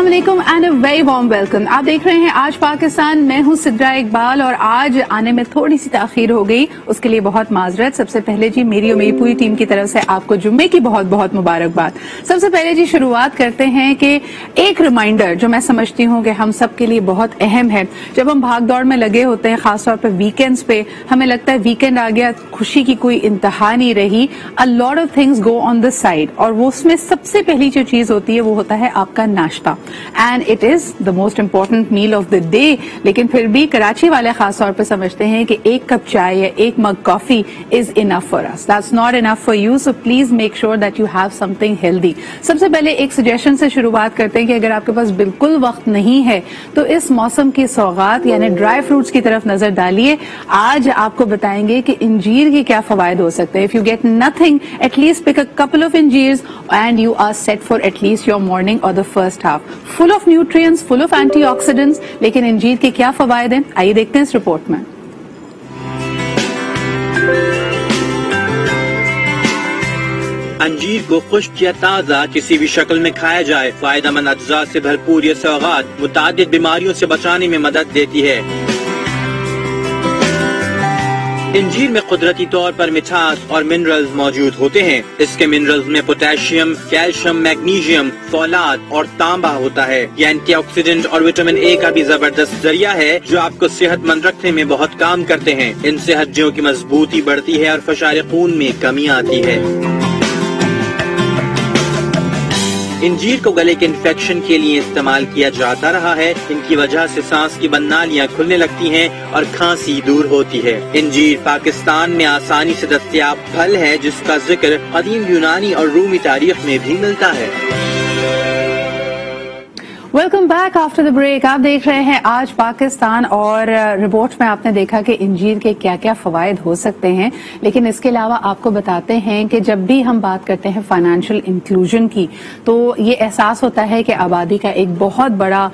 अस्सलामुअलैकुम and a very warm welcome. आप देख रहे हैं आज पाकिस्तान, मैं हूं सिद्रा इकबाल और आज आने में थोड़ी सी ताखीर हो गई, उसके लिए बहुत माजरत। सबसे पहले जी मेरी और मेरी पूरी टीम की तरफ से आपको जुम्मे की बहुत बहुत मुबारकबाद। सबसे पहले जी शुरुआत करते हैं कि एक रिमाइंडर जो मैं समझती हूँ कि हम सब के लिए बहुत अहम है। जब हम भाग दौड़ में लगे होते हैं, खासतौर पर वीकेंड्स पे, हमें लगता है वीकेंड आ गया, खुशी की कोई इंतहा नहीं रही। A lot of things go on the side और वो उसमें सबसे पहली जो चीज होती है वो होता है आपका नाश्ता, and it is the most important meal of the day. लेकिन फिर भी कराची वाले खास तौर पर समझते हैं कि एक कप चाय या एक mug coffee is enough for us, that's not enough for you, so please make sure that you have something healthy. सबसे पहले एक सजेशन से शुरुआत करते हैं कि अगर आपके पास बिल्कुल वक्त नहीं है तो इस मौसम की सौगात यानी ड्राई फ्रूट्स की तरफ नजर डालिए। आज आपको बताएंगे कि इंजीर के क्या फवायद हो सकते हैं। If you get nothing, at least pick a couple of इंजीर्स and you are set for at least your morning or the first half. Full of nutrients, full of antioxidants, लेकिन इंजीर के क्या फवायद हैं, आइए देखते हैं इस रिपोर्ट में। अंजीर को खुश्क या ताज़ा किसी भी शक्ल में खाया जाए, फायदेमंद अज्जा से भरपूर ये सौगात मुतादिद बीमारियों से बचाने में मदद देती है। इंजीर में कुदरती तौर पर मिठास और मिनरल्स मौजूद होते हैं। इसके मिनरल्स में पोटेशियम, कैल्शियम, मैग्नीशियम, फौलाद और तांबा होता है। ये एंटीऑक्सीडेंट और विटामिन ए का भी जबरदस्त जरिया है जो आपको सेहतमंद रखने में बहुत काम करते हैं। इनसे हड्डियों की मजबूती बढ़ती है और फशार खून में कमी आती है। इंजीर को गले के इन्फेक्शन के लिए इस्तेमाल किया जाता रहा है। इनकी वजह से सांस की बंद नालियां खुलने लगती हैं और खांसी दूर होती है। इंजीर पाकिस्तान में आसानी से दस्तयाब फल है जिसका जिक्र कदीम यूनानी और रूमी तारीख में भी मिलता है। Welcome back after the break. आप देख रहे हैं आज पाकिस्तान और रिपोर्ट में आपने देखा कि इंजीर के क्या क्या फवायद हो सकते हैं, लेकिन इसके अलावा आपको बताते हैं कि जब भी हम बात करते हैं फाइनेंशियल इंक्लूजन की तो ये एहसास होता है कि आबादी का एक बहुत बड़ा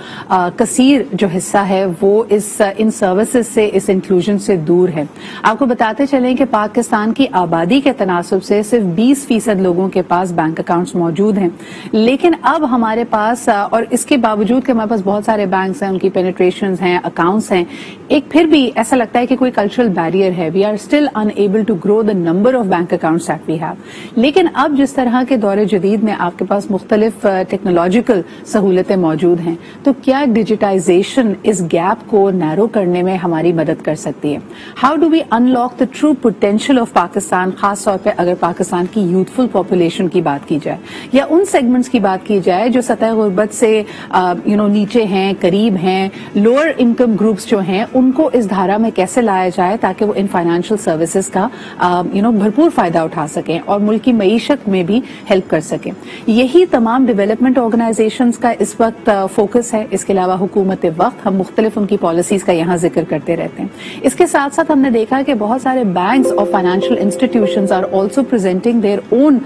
कसीर जो हिस्सा है वो इन सर्विसेज से, इस इंक्लूजन से दूर है। आपको बताते चलें कि पाकिस्तान की आबादी के तनासब से सिर्फ 20% लोगों के पास बैंक अकाउंट्स मौजूद हैं, लेकिन अब हमारे पास और इसके बावजूद कि हमारे पास बहुत सारे बैंक्स हैं, उनकी पेनिट्रेशंस हैं, अकाउंट्स हैं, एक फिर भी ऐसा लगता है कि कोई कल्चरल बैरियर है। We are still unable to grow the number of bank accounts that we have. लेकिन अब जिस तरह के दौरे जदीद में आपके पास मुख्तलिफ टेक्नोलॉजिकल सहूलतें मौजूद हैं, तो क्या डिजिटाइजेशन इस गैप को नैरो करने में हमारी मदद कर सकती है? How do we unlock the true potential of Pakistan, खास तौर पर अगर पाकिस्तान की यूथफुल पॉपुलेशन की बात की जाए या उन सेगमेंट्स की बात की जाए जो सतह गुर्बत से नीचे हैं, करीब हैं, लोअर इनकम ग्रुप्स जो हैं, उनको इस धारा में कैसे लाया जाए ताकि वो इन फाइनेंशियल सर्विसेज का भरपूर फायदा उठा सकें और मुल्क की मईशत में भी हेल्प कर सकें। यही तमाम डेवलपमेंट ऑर्गेनाइजेशंस का इस वक्त फोकस है। इसके अलावा हुकूमत वक्त हम मुख्तलिफ उनकी पॉलिसीज का यहाँ जिक्र करते रहते हैं। इसके साथ साथ हमने देखा कि बहुत सारे बैंक्स और financial institutions are also presenting their own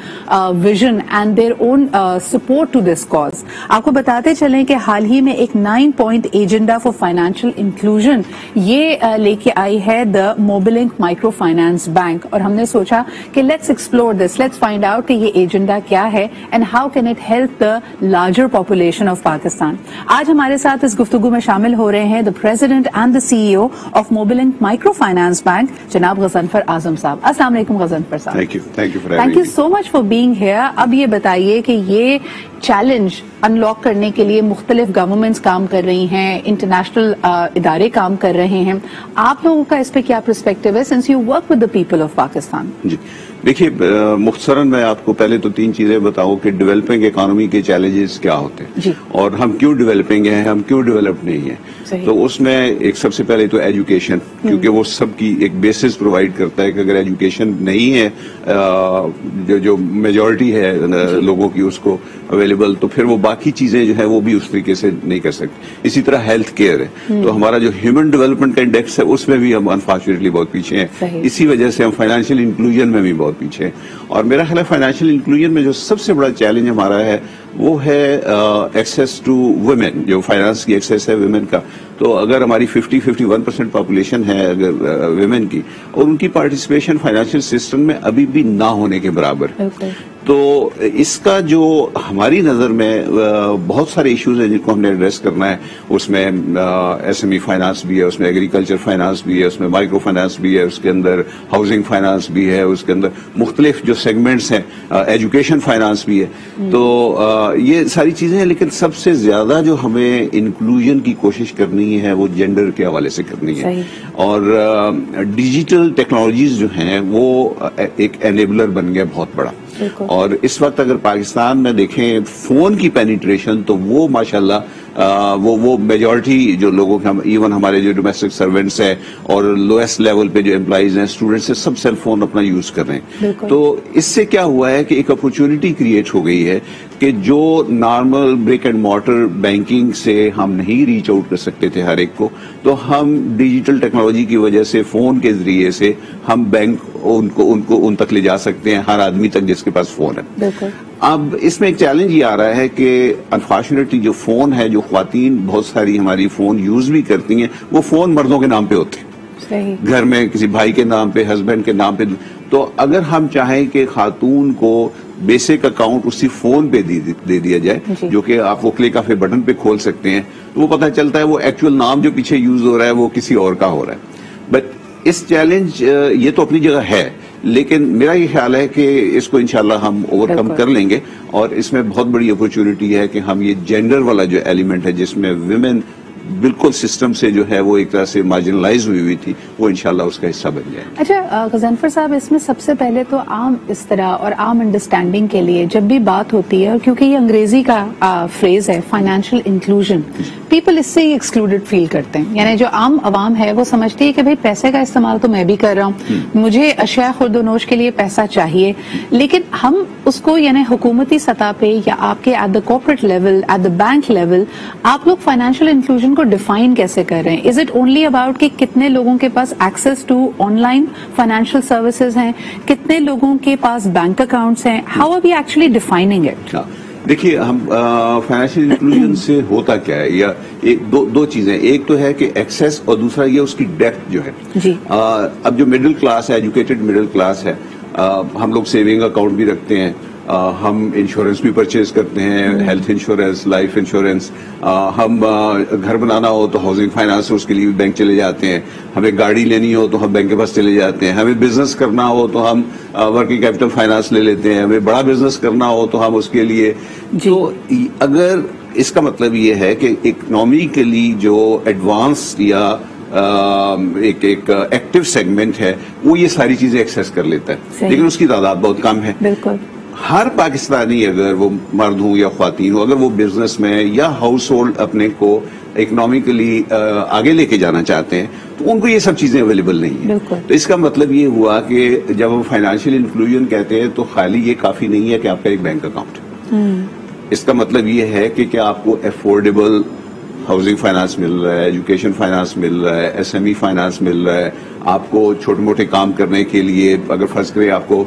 vision and their own support to this cause. आपको बताते चलें कि हाल ही में एक 9 point agenda for financial inclusion ये लेके आई है the Mobilink micro finance bank, और हमने सोचा कि let's explore this, let's find out कि ये एजेंडा क्या है and how can it help the larger population of Pakistan. आज हमारे साथ इस गुफ्तगू में शामिल हो रहे हैं the president and the CEO of Mobilink micro finance bank, जनाब गजनफर आजम साहब। अस्सलाम वालेकुम गजनफर साहब। Thank you so much for being here. अब ये बताइए कि ये चैलेंज अनलॉक करने के लिए मुख्तलिफ गवर्नमेंट्स काम कर रही हैं, इंटरनेशनल इदारे काम कर रहे हैं, आप लोगों का इस पे क्या पर्सपेक्टिव है since you work with the people of Pakistan? जी देखिए, मुख्तसरन मैं आपको पहले तो 3 चीजें बताऊं कि डेवलपिंग इकोनॉमी के चैलेंजेस क्या होते हैं और हम क्यों डेवलपिंग हैं, हम क्यों डेवलप नहीं है। तो उसमें एक सबसे पहले तो एजुकेशन, क्योंकि वो सबकी एक बेसिस प्रोवाइड करता है कि अगर एजुकेशन नहीं है जो मेजॉरिटी है लोगों की उसको अवेलेबल, तो फिर वो बाकी चीजें जो है वो भी उस तरीके से नहीं कर सकते। इसी तरह हेल्थ केयर है, तो हमारा जो ह्यूमन डेवलपमेंट का इंडेक्स है उसमें भी हम अनफॉर्चुनेटली बहुत पीछे हैं। इसी वजह से हम फाइनेंशियल इंक्लूजन में भी बहुत पीछे हैं। और मेरा ख्याल है फाइनेंशियल इंक्लूजन में जो सबसे बड़ा चैलेंज हमारा है वो है एक्सेस टू वुमेन, जो फाइनेंस की एक्सेस है वुमेन का। तो अगर हमारी 50-51% पॉपुलेशन है अगर वुमेन की, और उनकी पार्टिसिपेशन फाइनेंशियल सिस्टम में अभी भी ना होने के बराबर, تو اس کا جو ہماری نظر میں بہت سارے ایشوز ہیں جن کو ہم نے ایڈریس کرنا ہے. اس میں ایس ایم ای فائنانس بھی ہے, اس میں ایگریکلچر فائنانس بھی ہے, اس میں مائکرو فائنانس بھی ہے, اس کے اندر ہاؤسنگ فائنانس بھی ہے, اس کے اندر مختلف جو سیگمنٹس ہیں, ایجوکیشن فائنانس بھی ہے. تو یہ ساری چیزیں ہیں, لیکن سب سے زیادہ جو ہمیں انکلوژن کی کوشش کرنی ہے وہ جینڈر کے حوالے سے کرنی ہے. اور ڈیجیٹل ٹیکنالوجیز جو ہیں وہ ایک انیبلر بن گیا بہت بڑا. اور اس وقت اگر پاکستان میں دیکھیں فون کی پینیٹریشن تو وہ ماشاءاللہ وہ میجورٹی جو لوگوں کے, ایون ہمارے جو ڈومیسٹک سرونٹس ہیں اور لوئسٹ لیول پہ جو امپلائیز ہیں, اسٹوڈنٹس ہیں, سب سیل فون اپنا یوز کر رہے ہیں. تو اس سے کیا ہوا ہے کہ ایک اپرچونٹی کریٹ ہو گئی ہے کہ جو normal break and mortar banking سے ہم نہیں ریچ آؤٹ کر سکتے تھے ہر ایک کو, تو ہم ڈیجیٹل ٹیکنالوجی کی وجہ سے فون کے ذریعے سے ہم بینک ان تک لے جا سکتے ہیں, ہر آدمی تک جس کے پاس فون ہے. اب اس میں ایک چیلنج یہ آ رہا ہے کہ انفارچونیٹلی جو فون ہے, جو خواتین بہت ساری ہماری فون یوز بھی کرتی ہیں, وہ فون مردوں کے نام پہ ہوتے ہیں, گھر میں کسی بھائی کے نام پہ, ہسبینڈ کے نام پہ. تو اگر ہم چاہیں کہ خاتون کو بیسک اکاؤنٹ اسی فون پہ دے دیا جائے جو کہ آپ وہ کلک آف اے بٹن پہ کھول سکتے ہیں, تو وہ پتہ چلتا ہے وہ ایکچوئل نام جو پیچھے یوز ہو رہا ہے وہ کسی اور کا ہو رہا ہے. بٹ اس چیلنج یہ تو اپنی جگہ ہے, لیکن میرا یہ خیال ہے کہ اس کو انشاءاللہ ہم اوور کم کر لیں گے. اور اس میں بہت بڑی اپرچونٹی ہے کہ ہم یہ جینڈر والا جو ایلیمنٹ ہے جس میں ویمن بالکل سسٹم سے جو ہے وہ ایک طرح سے مارجنلائز ہوئی تھی, وہ انشاءاللہ اس کا حصہ بن جائے. اچھا غضنفر صاحب, اس میں سب سے پہلے تو عام اس طرح اور عام انڈرسٹینڈنگ کے لیے جب بھی بات ہوتی ہے, اور کیونکہ یہ انگریزی کا فریز ہے فائنینشیل انکلوژن, پیپل اس سے ایکسکلوڈڈ فیل کرتے ہیں. یعنی جو عام عوام ہے وہ سمجھتی ہے کہ بھئی پیسے کا استعمال تو میں بھی کر رہا ہوں, مجھے اشیاء خورد و نوش کے لیے پیسہ چاہیے, لیکن ہم اس کو یعنی حکومتی سطح پہ یا آپ کے at the corporate level, at the bank level, آپ لوگ فائنینشیل انکلوژن کو ڈیفائن کیسے کر رہے ہیں؟ از اٹ اونلی اباؤٹ کہ کتنے لوگوں کے پاس access to online financial services ہیں, کتنے لوگوں کے پاس بینک اکاؤنٹس ہیں, how are we actually defining it? دیکھیے, ہم فائنینشیل انکلوژن سے ہوتا کیا ہے, یا دو چیزیں, ایک تو ہے کہ ایکسس اور دوسرا یہ اس کی ڈیپتھ جو ہے. اب جو مڈل کلاس ہے, ایجوکیٹڈ مڈل کلاس ہے, ہم لوگ سیونگ اکاؤنٹ بھی رکھتے ہیں, ہم انشورنس بھی پرچیز کرتے ہیں, ہیلتھ انشورنس, لائف انشورنس, ہم گھر بنانا ہو تو ہاؤسنگ فائنانس اس کے لیے بینک چلے جاتے ہیں, ہمیں گاڑی لینی ہو تو ہم بینک کے پاس چلے جاتے ہیں, ہمیں بزنس کرنا ہو تو ہم ورکنگ کیپٹل فائنانس لے لیتے ہیں, ہمیں بڑا بزنس کرنا ہو تو ہم اس کے لیے. تو اگر اس کا مطلب یہ ہے کہ اکنامکلی جو ایڈوانس یا ایک ایکٹیو سیگمنٹ ہے وہ یہ ساری چیزیں ایکسیس کر لیتا ہے, لیکن اس کی تعداد بہت کم ہے. بالکل ہر پاکستانی, اگر وہ مرد ہوں یا خواتین ہوں, اگر وہ بزنس میں یا ہاؤس ہولڈ اپنے کو اکنامکلی آگے لے کے جانا چاہتے ہیں تو ان کو یہ سب چیزیں اویلیبل نہیں ہیں. تو اس کا مطلب یہ ہوا کہ جب ہم فائنینشیل انکلوژن کہتے ہیں تو خالی یہ کافی نہیں ہے کہ آپ کا ایک بینک اکاؤنٹ ہے. اس کا مطلب یہ ہے کہ کیا آپ کو افورڈیبل ہاؤسنگ فائنانس مل رہا ہے, ایجوکیشن فائنانس مل رہا ہے, ایس ایم ای فائنانس مل رہا ہے, آپ کو چھوٹے موٹے کام کرنے کے لیے اگر فرض کریں آپ کو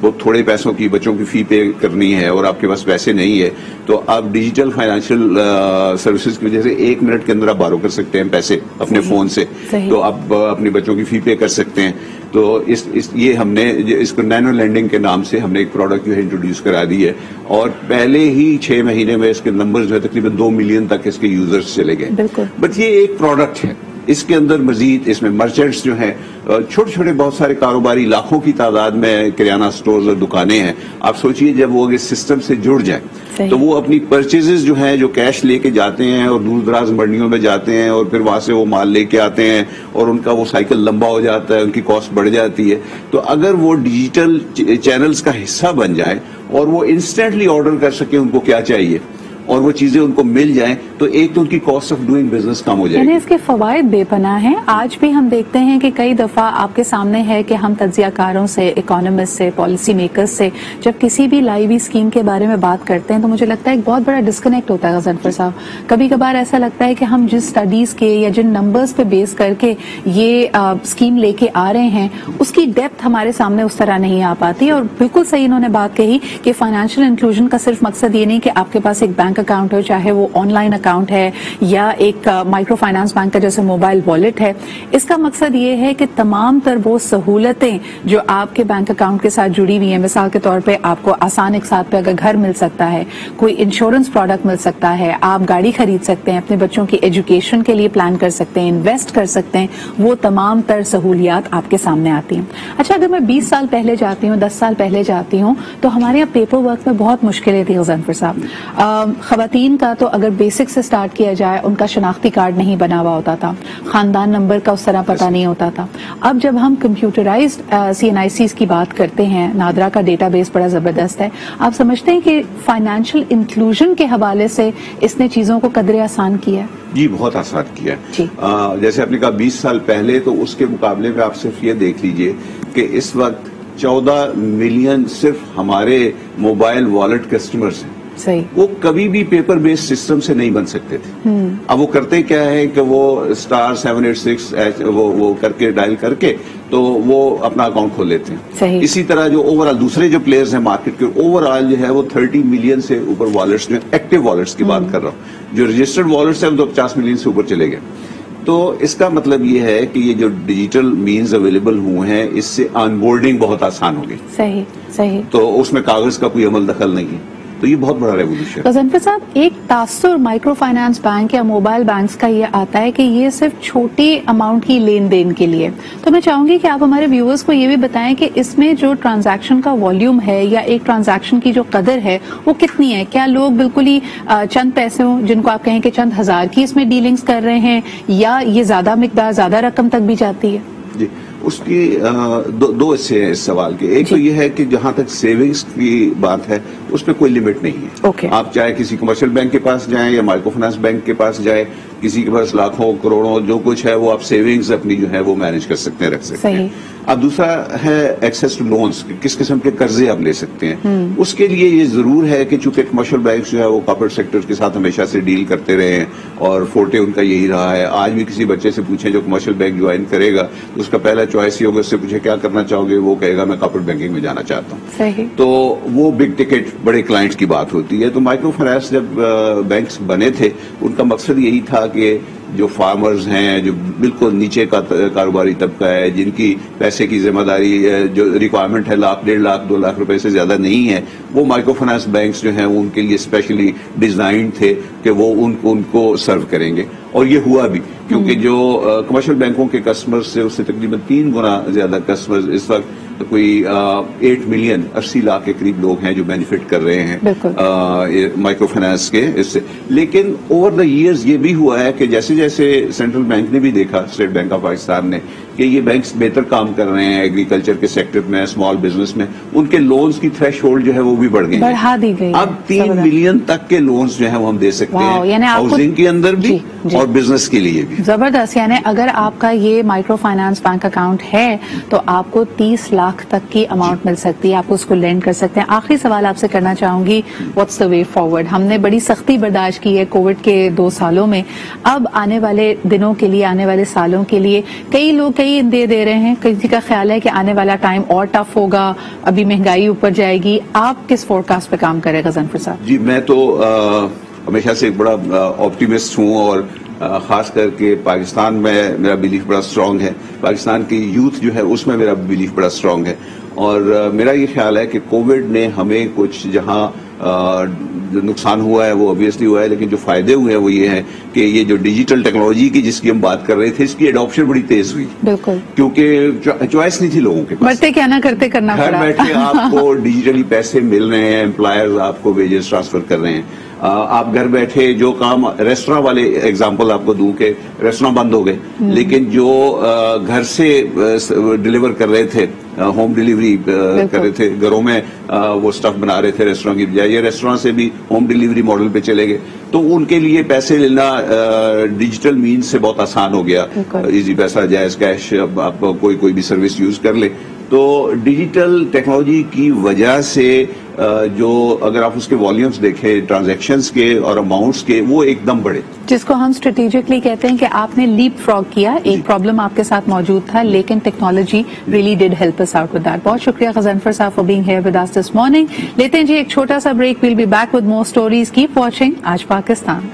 بہت تھوڑے پیسوں کی بچوں کی فی پے کرنی ہے اور آپ کے پاس پیسے نہیں ہے, تو آپ ڈیجیٹل فائنینشیل سروسز کی وجہ سے 1 منٹ کے اندر آپ بارو کر سکتے ہیں پیسے اپنے فون سے, تو آپ اپنے بچوں کی فی پے کر سکتے ہیں. تو یہ ہم نے اس کو نینو لینڈنگ کے نام سے ہم نے ایک پروڈکٹ جو ہے انٹروڈیوس کرا دی ہے, اور پہلے ہی 6 مہینے میں اس کے نمبر جو ہے تقریباً 2 ملین تک اس کے یوزرز چلے گئے. بٹ یہ ایک پروڈکٹ ہے, اس کے اندر مزید اس میں مرچنٹس جو ہیں, چھوٹے چھوٹے بہت سارے کاروباری, لاکھوں کی تعداد میں کرانہ سٹورز اور دکانیں ہیں. آپ سوچئے جب وہ اس سسٹم سے جڑ جائیں تو وہ اپنی پرچیزز جو ہیں, جو کیش لے کے جاتے ہیں اور دور دراز منڈیوں میں جاتے ہیں اور پھر وہاں سے وہ مال لے کے آتے ہیں اور ان کا وہ سائیکل لمبا ہو جاتا ہے, ان کی کاسٹ بڑھ جاتی ہے. تو اگر وہ ڈیجیٹل چینلز کا حصہ بن جائیں اور وہ انسٹنٹلی آرڈر کر سکیں ان کو کیا چاہیے اور وہ چیزیں ان کو مل جائیں, تو ایک تو ان کی کاسٹ آف ڈوئنگ بزنس کم ہو جائے گی. اس کے فوائد بے پناہ ہیں. آج بھی ہم دیکھتے ہیں کہ کئی دفعہ آپ کے سامنے ہے کہ ہم تجزیہ کاروں سے, اکانومسٹ سے, پالیسی میکرز سے جب کسی بھی لائیوی اسکیم کے بارے میں بات کرتے ہیں تو مجھے لگتا ہے ایک بہت بڑا ڈسکنیکٹ ہوتا ہے غضنفر صاحب. کبھی کبھار ایسا لگتا ہے کہ ہم جس اسٹڈیز کے یا جن نمبرز پہ بیس کر کے یہ اسکیم لے کے آ رہے ہیں اس کی ڈیپتھ ہمارے سامنے اس طرح نہیں آ پاتی. اور بالکل صحیح انہوں نے بات کہی کہ فائنینشیل انکلوژن کا صرف مقصد یہ نہیں کہ آپ کے پاس ایک بینک बैंक अकाउंट हो, चाहे वो ऑनलाइन अकाउंट है या एक माइक्रो फाइनेंस बैंक का जैसे मोबाइल वॉलेट है, इसका मकसद ये है कि तमाम तर वो सहूलतें जो आपके बैंक अकाउंट के साथ जुड़ी हुई हैं, मिसाल के तौर पे आपको आसान एक साथ पे अगर घर मिल सकता है, कोई इंश्योरेंस प्रोडक्ट मिल सकता है, आप गाड़ी खरीद सकते हैं, अपने बच्चों की एजुकेशन के लिए प्लान कर सकते हैं, इन्वेस्ट कर सकते हैं, वो तमाम तर सहूलियात आपके सामने आती हैं। अच्छा, अगर मैं 20 साल पहले जाती हूँ, 10 साल पहले जाती हूँ, तो हमारे यहाँ पेपर वर्क में बहुत मुश्किलें थी गज़नफर साहब। खवातीन का तो अगर बेसिक से स्टार्ट किया जाए, उनका शनाख्ती कार्ड नहीं बना हुआ होता था, खानदान नंबर का उस तरह पता नहीं होता था। अब जब हम कंप्यूटराइज्ड CNICs की बात करते हैं, नादरा का डेटाबेस बड़ा जबरदस्त है, आप समझते हैं कि फाइनेंशियल इंक्लूजन के हवाले से इसने चीजों को कदरे आसान किया है? जी, बहुत आसान किया है। जैसे आपने कहा 20 साल पहले, तो उसके मुकाबले में आप सिर्फ ये देख लीजिए कि इस वक्त 14 मिलियन सिर्फ हमारे मोबाइल वॉलेट कस्टमर्स हैं। सही। वो कभी भी पेपर बेस्ड सिस्टम से नहीं बन सकते थे। अब वो करते क्या है कि वो *786 वो करके डायल करके तो वो अपना अकाउंट खोल लेते हैं। इसी तरह जो ओवरऑल दूसरे जो प्लेयर्स हैं मार्केट के, ओवरऑल जो है वो 30 मिलियन से ऊपर वॉलेट्स में, एक्टिव वॉलेट्स की बात कर रहा हूँ, जो रजिस्टर्ड वॉलेट्स हैं वो 50 मिलियन से ऊपर चले गए। तो इसका मतलब ये है कि ये जो डिजिटल मीन्स अवेलेबल हुए हैं, इससे ऑनबोर्डिंग बहुत आसान हो गई। सही सही। तो उसमें कागज का कोई अमल दखल नहीं है, तो ये बहुत बड़ा रेवोल्यूशन है। गज़नफर साहब, एक तासुर माइक्रो फाइनेंस बैंक या मोबाइल बैंक्स का ये आता है कि ये सिर्फ छोटी अमाउंट की लेन देन के लिए, तो मैं चाहूंगी कि आप हमारे व्यूअर्स को ये भी बताएं कि इसमें जो ट्रांजैक्शन का वॉल्यूम है या एक ट्रांजैक्शन की जो कदर है वो कितनी है? क्या लोग बिल्कुल ही चंद पैसे जिनको आप कहें कि चंद हजार की इसमें डीलिंग्स कर रहे हैं, या ये ज्यादा मिकदार, ज्यादा रकम तक भी जाती है? जी, उसकी दो हिस्से हैं इस सवाल के। एक तो ये है कि जहां तक सेविंग्स की बात है उसमें कोई लिमिट नहीं है। आप चाहे किसी कमर्शियल बैंक के पास जाएं या माइक्रो फाइनेंस बैंक के पास जाएं, किसी के पास लाखों करोड़ों जो कुछ है वो आप सेविंग्स अपनी जो है वो मैनेज कर सकते हैं, रख सकते हैं। अब दूसरा है एक्सेस टू लोन्स, किस किस्म के कर्जे आप ले सकते हैं। उसके लिए ये जरूर है कि चूंकि कमर्शियल बैंक जो है वो कॉर्पोरेट सेक्टर के साथ हमेशा से डील करते रहे हैं और फोर्टे उनका यही रहा है। आज भी किसी बच्चे से पूछें जो कमर्शियल बैंक ज्वाइन करेगा तो उसका पहला चॉइस ही होगा, उससे पूछे क्या करना चाहोगे, वो कहेगा मैं कॉर्पोरेट बैंकिंग में जाना चाहता हूँ। तो वो बिग टिकट बड़े क्लाइंट्स की बात होती है। तो माइक्रो फाइनेंस जब बैंक्स बने थे, उनका मकसद यही था कि जो फार्मर्स हैं, जो बिल्कुल नीचे का कारोबारी तबका है, जिनकी पैसे की जिम्मेदारी जो रिक्वायरमेंट है लाख, 1.5 लाख, 2 लाख रुपए से ज्यादा नहीं है, वो माइक्रो फाइनेंस बैंक्स जो हैं वो उनके लिए स्पेशली डिजाइन थे कि वो उनको सर्व करेंगे। और ये हुआ भी, क्योंकि जो कमर्शियल बैंकों के कस्टमर्स से उससे तकरीबन 3 गुना ज्यादा कस्टमर्स इस वक्त कोई 8 मिलियन 80 लाख के करीब लोग हैं जो बेनिफिट कर रहे हैं माइक्रो फाइनेंस के इससे। लेकिन ओवर द इयर्स ये भी हुआ है कि जैसे जैसे सेंट्रल बैंक ने भी देखा, स्टेट बैंक ऑफ पाकिस्तान ने, कि ये बैंक्स बेहतर काम कर रहे हैं एग्रीकल्चर के सेक्टर में, स्मॉल बिजनेस में, उनके लोन्स की थ्रेशोल्ड जो है वो भी बढ़ गई, बढ़ा दी गई। अब 3 मिलियन तक के लोन्स जो है वो हम दे सकते हैं, हाउसिंग के अंदर भी और बिजनेस के लिए भी। जबरदस्त। यानी अगर आपका ये माइक्रो फाइनेंस बैंक अकाउंट है तो आपको 30 लाख तक की अमाउंट मिल सकती है, आप उसको लेंड कर सकते हैं। आखिरी सवाल आपसे करना चाहूंगी, व्हाट्स द वे फॉरवर्ड? हमने बड़ी सख्ती बर्दाश्त की है कोविड के 2 सालों में, अब आने वाले दिनों के लिए, आने वाले सालों के लिए कई लोग कई दे रहे हैं, किसी का ख्याल है कि आने वाला टाइम और टफ होगा, अभी महंगाई ऊपर जाएगी। आप किस फोरकास्ट पे काम करें गज़नफर साहब? जी, मैं तो हमेशा से एक बड़ा ऑप्टिमिस्ट हूँ और खास करके पाकिस्तान में मेरा बिलीफ बड़ा स्ट्रांग है, पाकिस्तान की यूथ जो है उसमें मेरा बिलीफ बड़ा स्ट्रांग है। और मेरा ये ख्याल है कि कोविड ने हमें कुछ जहां जो नुकसान हुआ है वो ऑब्वियसली हुआ है, लेकिन जो फायदे हुए हैं वो ये हैं कि ये जो डिजिटल टेक्नोलॉजी की जिसकी हम बात कर रहे थे, इसकी एडॉप्शन बड़ी तेज हुई। बिल्कुल, क्योंकि चॉइस नहीं थी लोगों के पास, बढ़ते क्या ना करते करना पड़ा। घर बैठे आपको डिजिटली पैसे मिल रहे हैं, एम्प्लॉयर्स आपको वेजेस ट्रांसफर कर रहे हैं, आप घर बैठे जो काम, रेस्टोरेंट वाले एग्जांपल आपको दूं कि रेस्टोरेंट बंद हो गए, लेकिन जो घर से डिलीवर कर रहे थे, होम डिलीवरी कर रहे थे, घरों में वो स्टफ बना रहे थे रेस्टोरेंट की बजाय, ये रेस्टोरेंट से भी होम डिलीवरी मॉडल पे चले गए, तो उनके लिए पैसे लेना डिजिटल मीन्स से बहुत आसान हो गया। इजी पैसा, जायज कैश, आप कोई भी सर्विस यूज कर ले, تو ڈیجیٹل ٹیکنالوجی کی وجہ سے جو اگر آپ اس کے والیومز دیکھیں ٹرانزیکشنز کے اور اماؤنٹس کے، وہ ایک دم بڑھے، جس کو ہم اسٹریٹجکلی کہتے ہیں کہ آپ نے لیپ فراگ کیا. ایک پرابلم آپ کے ساتھ موجود تھا لیکن technology really did help us out with that. بہت شکریہ غضنفر صاحب for being here with us this morning. لیتے ہیں جی ایک چھوٹا سا break. We'll be back with more stories. Keep watching Aaj Pakistan.